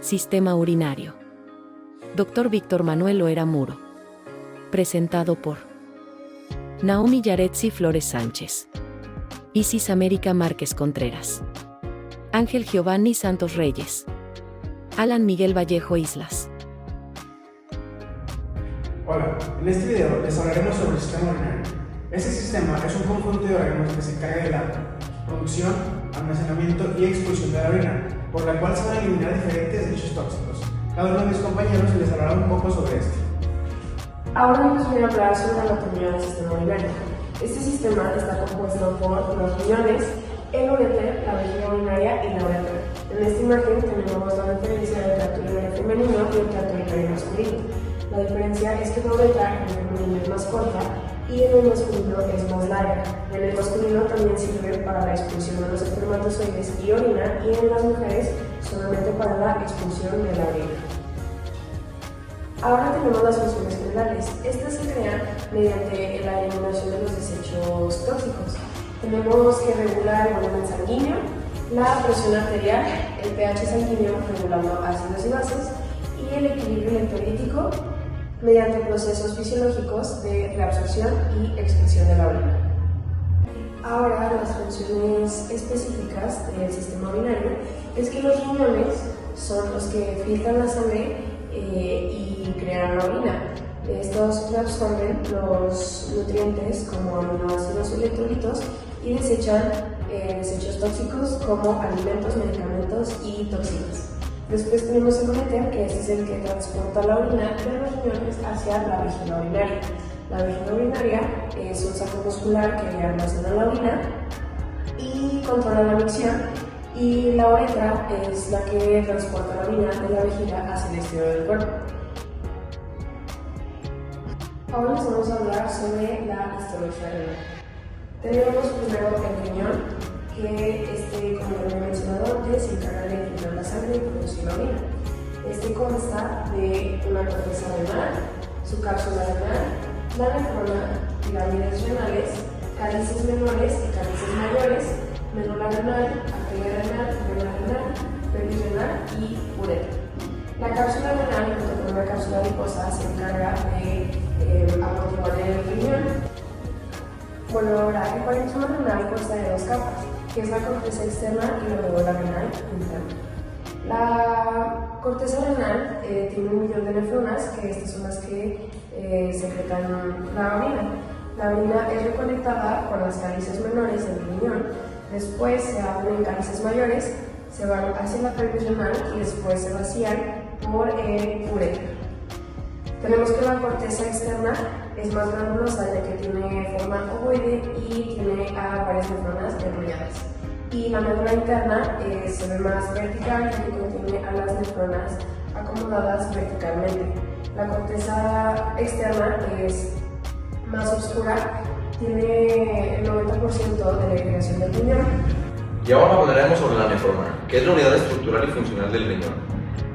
Sistema urinario. Dr. Víctor Manuel Loera Muro. Presentado por Naomi Yaretsi Flores Sánchez, Isis América Márquez Contreras, Ángel Giovanni Santos Reyes, Alan Miguel Vallejo Islas. Hola, en este video les hablaremos sobre el sistema urinario. Este sistema es un conjunto de órganos que se encarga de la producción, almacenamiento y expulsión de la orina, por la cual se van a eliminar diferentes desechos tóxicos. Cada uno de mis compañeros les hablará un poco sobre esto. Ahora les voy a hablar sobre la anatomía del sistema urinario. Este sistema está compuesto por los riñones, el uréter, la vejiga urinaria y la uretra. En esta imagen tenemos la diferencia del tracto urinario femenino y el tracto urinario masculino. La diferencia es que la uretra en el femenino es más corta y en el masculino es más larga. En el masculino también sirve para la expulsión de los espermatozoides y orina, y en las mujeres solamente para la expulsión de la orina. Ahora tenemos las funciones generales. Estas se crean mediante la eliminación de los desechos tóxicos. Tenemos que regular el volumen sanguíneo, la presión arterial, el pH sanguíneo regulando ácidos y bases, y el equilibrio electrolítico mediante procesos fisiológicos de reabsorción y excreción de la orina. Ahora, las funciones específicas del sistema urinario es que los riñones son los que filtran la sangre y crean la orina. Estos reabsorben los nutrientes como aminoácidos y electrolitos y desechan desechos tóxicos como alimentos, medicamentos y toxinas. Después tenemos el uréter, que es el que transporta la orina de los riñones hacia la vejiga urinaria. La vejiga urinaria es un saco muscular que almacena la orina y controla la micción, y la uretra es la que transporta la orina de la vejiga hacia el exterior del cuerpo. Ahora les vamos a hablar sobre la histología renal. Tenemos primero el riñón, que como lo he mencionado antes, se encarga de filtrar la sangre y producir la orina. Consta de una corteza renal, su cápsula renal, la nefrona, pirámides renales, cálices menores y cálices mayores, médula renal, arteria renal, vena renal, pelvis renal y uretra. La cápsula renal, junto con una cápsula adiposa, se encarga de amortiguar el riñón. Bueno, ahora el parénquima renal consta de dos capas, que es la corteza externa y la médula renal interna. La corteza renal tiene 1.000.000 de nefronas, que estas son las que secretan la orina. La orina es recolectada por las cálices menores del riñón, después se abren en cálices mayores, se van hacia la pelvis renal y después se vacían por el uretra. Tenemos que la corteza externa es más granulosa, ya que tiene forma ovoide y tiene varias nefronas enrolladas. Y la médula interna se ve más vertical, ya que contiene a las nefronas acomodadas verticalmente. La corteza externa es más oscura, tiene el 90% de la irrigación del riñón. Y ahora hablaremos sobre la nefrona, que es la unidad estructural y funcional del riñón.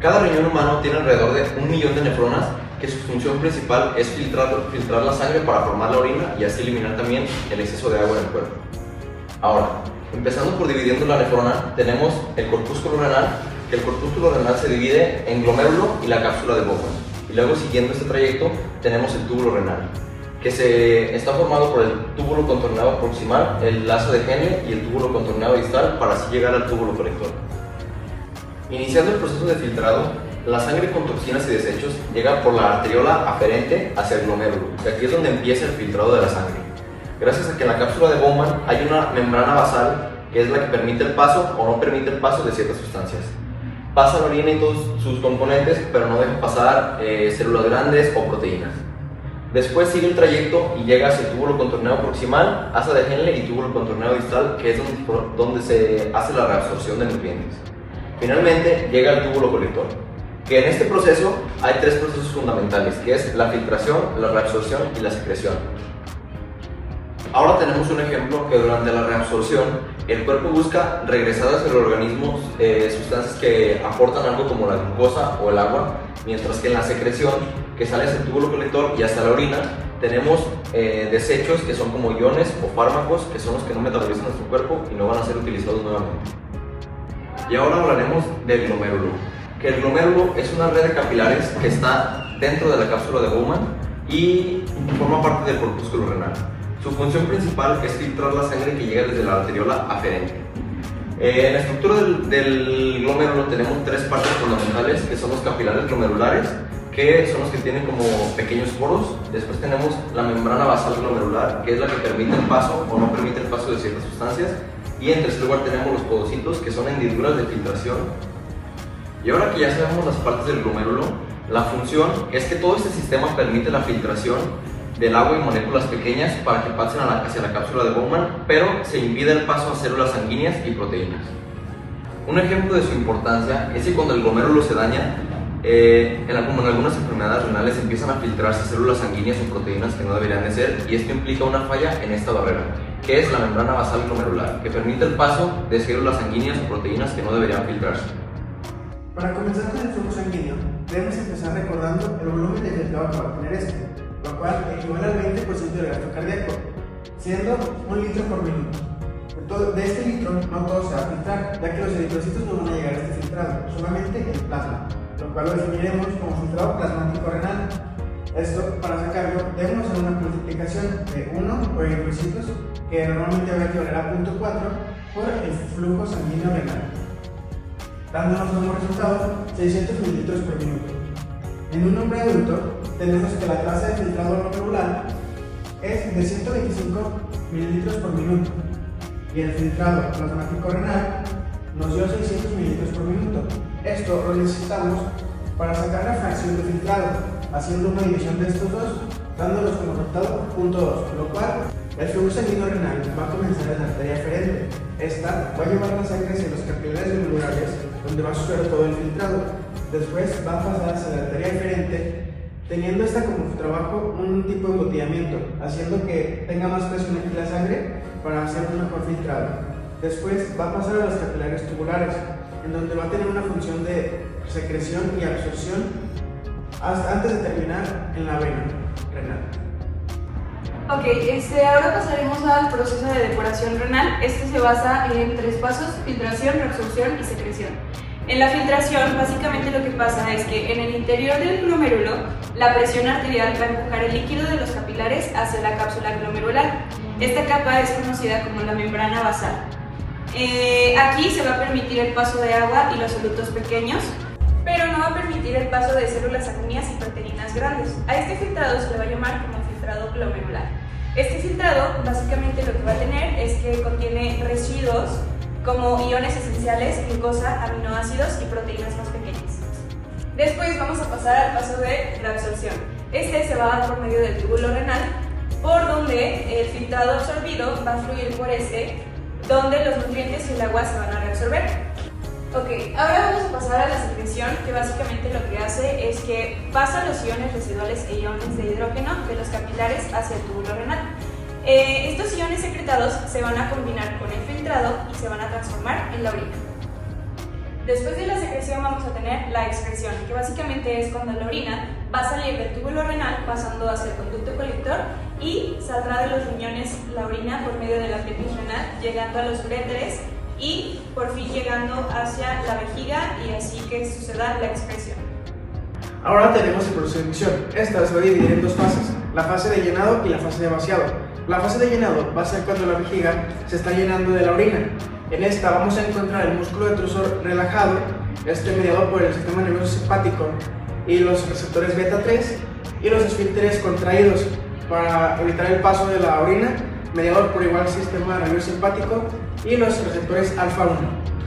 Cada riñón humano tiene alrededor de 1.000.000 de nefronas, que su función principal es filtrar la sangre para formar la orina y así eliminar también el exceso de agua en el cuerpo. Ahora, empezando por dividiendo la nefrona, tenemos el corpúsculo renal, que el corpúsculo renal se divide en glomérulo y la cápsula de Bowman. Y luego, siguiendo este trayecto, tenemos el túbulo renal, que está formado por el túbulo contorneado proximal, el lazo de Henle y el túbulo contorneado distal, para así llegar al túbulo colector. Iniciando el proceso de filtrado, la sangre con toxinas y desechos llega por la arteriola aferente hacia el glomérulo, que aquí es donde empieza el filtrado de la sangre. Gracias a que en la cápsula de Bowman hay una membrana basal, que es la que permite el paso o no permite el paso de ciertas sustancias. Pasa la orina y todos sus componentes, pero no deja pasar células grandes o proteínas. Después sigue el trayecto y llega hacia el túbulo contorneado proximal, asa de Henle y túbulo contorneado distal, que es donde se hace la reabsorción de nutrientes. Finalmente llega al túbulo colector, que en este proceso hay tres procesos fundamentales, que es la filtración, la reabsorción y la secreción. Ahora tenemos un ejemplo que durante la reabsorción el cuerpo busca regresar hacia el organismo sustancias que aportan algo como la glucosa o el agua, mientras que en la secreción, que sale hacia el túbulo colector y hasta la orina, tenemos desechos que son como iones o fármacos, que son los que no metabolizan nuestro cuerpo y no van a ser utilizados nuevamente. Y ahora hablaremos del glomérulo. que el glomérulo es una red de capilares que está dentro de la cápsula de Bowman y forma parte del corpúsculo renal. Su función principal es filtrar la sangre que llega desde la arteriola aferente. En la estructura del glomérulo tenemos tres partes fundamentales, que son los capilares glomerulares, que son los que tienen como pequeños poros. Después tenemos la membrana basal glomerular, que es la que permite el paso o no permite el paso de ciertas sustancias. Y en tercer lugar tenemos los podocitos, que son hendiduras de filtración. Y ahora que ya sabemos las partes del glomérulo, la función es que todo este sistema permite la filtración del agua y moléculas pequeñas para que pasen hacia la cápsula de Bowman, pero se impide el paso a células sanguíneas y proteínas. Un ejemplo de su importancia es que cuando el glomérulo se daña, como en algunas enfermedades renales, empiezan a filtrarse células sanguíneas o proteínas que no deberían de ser, y esto implica una falla en esta barrera, que es la membrana basal glomerular, que permite el paso de células sanguíneas o proteínas que no deberían filtrarse. Para comenzar con el flujo sanguíneo, debemos empezar recordando el volumen de filtrado que va a tener este, lo cual equivale al 20% del gasto cardíaco, siendo 1 litro por minuto. De este litro no todo se va a filtrar, ya que los eritrocitos no van a llegar a este filtrado, solamente el plasma, lo cual lo definiremos como filtrado plasmático renal. Esto, para sacarlo, debemos hacer una multiplicación de 1 por eritrocitos, que normalmente va a equivaler a 0.4 por el flujo sanguíneo renal, dándonos como resultado 600 mililitros por minuto. En un hombre adulto, tenemos que la tasa de filtrado glomerular es de 125 mililitros por minuto, y el filtrado plasmático renal nos dio 600 mililitros por minuto. Esto lo necesitamos para sacar la fracción de filtrado, haciendo una división de estos dos, dándonos como resultado 0.2, lo cual el flujo sanguíneo renal va a comenzar en la arteria aferente. Esta va a llevar la sangre hacia los capilares glomerulares, donde va a suceder todo el filtrado. Después va a pasar hacia la arteria aferente, teniendo esta como trabajo un tipo de embotellamiento, haciendo que tenga más presión aquí la sangre para hacer un mejor filtrado. Después va a pasar a los capilares tubulares, en donde va a tener una función de secreción y absorción hasta antes de terminar en la vena renal. Ok, ahora pasaremos al proceso de depuración renal. Este se basa en 3 pasos: filtración, reabsorción y secreción. En la filtración, básicamente lo que pasa es que en el interior del glomérulo, la presión arterial va a empujar el líquido de los capilares hacia la cápsula glomerular. Esta capa es conocida como la membrana basal. Aquí se va a permitir el paso de agua y los solutos pequeños, pero no va a permitir el paso de células sanguíneas y proteínas grandes. A este filtrado se le va a llamar como filtrado glomerular. Este filtrado básicamente lo que va a tener es que contiene residuos como iones esenciales, glucosa, aminoácidos y proteínas más pequeñas. Después vamos a pasar al paso de reabsorción. Este se va a dar por medio del túbulo renal, por donde el filtrado absorbido va a fluir por donde los nutrientes y el agua se van a reabsorber. Ok, ahora vamos a pasar a la secreción, que básicamente lo que hace es que pasa los iones residuales e iones de hidrógeno de los capilares hacia el túbulo renal. Estos iones secretados se van a combinar con el filtrado y se van a transformar en la orina. Después de la secreción vamos a tener la excreción, que básicamente es cuando la orina va a salir del túbulo renal pasando hacia el conducto colector y saldrá de los riñones la orina por medio de la pelvis renal, llegando a los uréteres y por fin llegando hacia la vejiga, y así que suceda la excreción. Ahora tenemos el proceso de micción. Esta se va a dividir en 2 fases, la fase de llenado y la fase de vaciado. La fase de llenado va a ser cuando la vejiga se está llenando de la orina. En esta vamos a encontrar el músculo detrusor relajado, mediado por el sistema nervioso simpático y los receptores beta 3, y los esfínteres contraídos para evitar el paso de la orina, mediado por igual sistema nervioso simpático y los receptores alfa 1.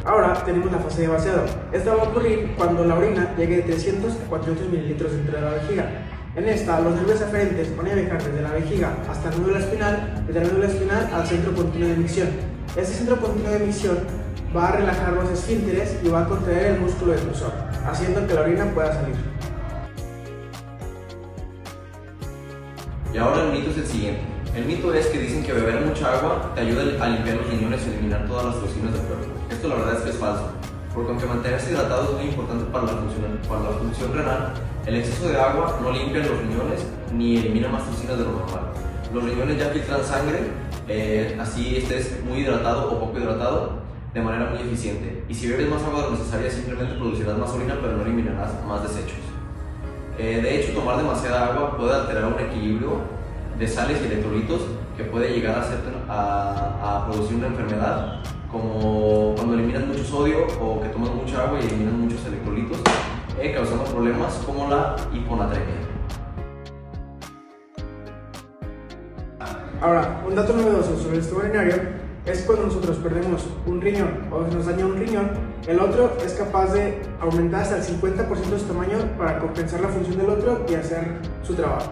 Ahora tenemos la fase de vaciado. Esta va a ocurrir cuando la orina llegue de 300 a 400 mililitros dentro de la vejiga. En esta, los nervios aferentes van a viajar desde la vejiga hasta la médula espinal, desde la médula espinal al centro continuo de micción. Este centro continuo de micción va a relajar los esfínteres y va a contraer el músculo detrusor, haciendo que la orina pueda salir. Y ahora el mito es el siguiente. El mito es que dicen que beber mucha agua te ayuda a limpiar los riñones y eliminar todas las toxinas del cuerpo. Esto la verdad es que es falso, porque aunque mantenerse hidratado es muy importante para la función renal, el exceso de agua no limpia los riñones ni elimina más toxinas de lo normal. Los riñones ya filtran sangre, así estés muy hidratado o poco hidratado, de manera muy eficiente. Y si bebes más agua de lo necesaria, simplemente producirás más orina, pero no eliminarás más desechos. De hecho, tomar demasiada agua puede alterar un equilibrio de sales y electrolitos que puede llegar a producir una enfermedad, como cuando eliminas mucho sodio o que tomas mucha agua y eliminas muchos electrolitos, causando problemas como la hiponatremia. Ahora, un dato novedoso sobre el sistema urinario es cuando nosotros perdemos un riñón o se nos daña un riñón, el otro es capaz de aumentar hasta el 50% de su tamaño para compensar la función del otro y hacer su trabajo.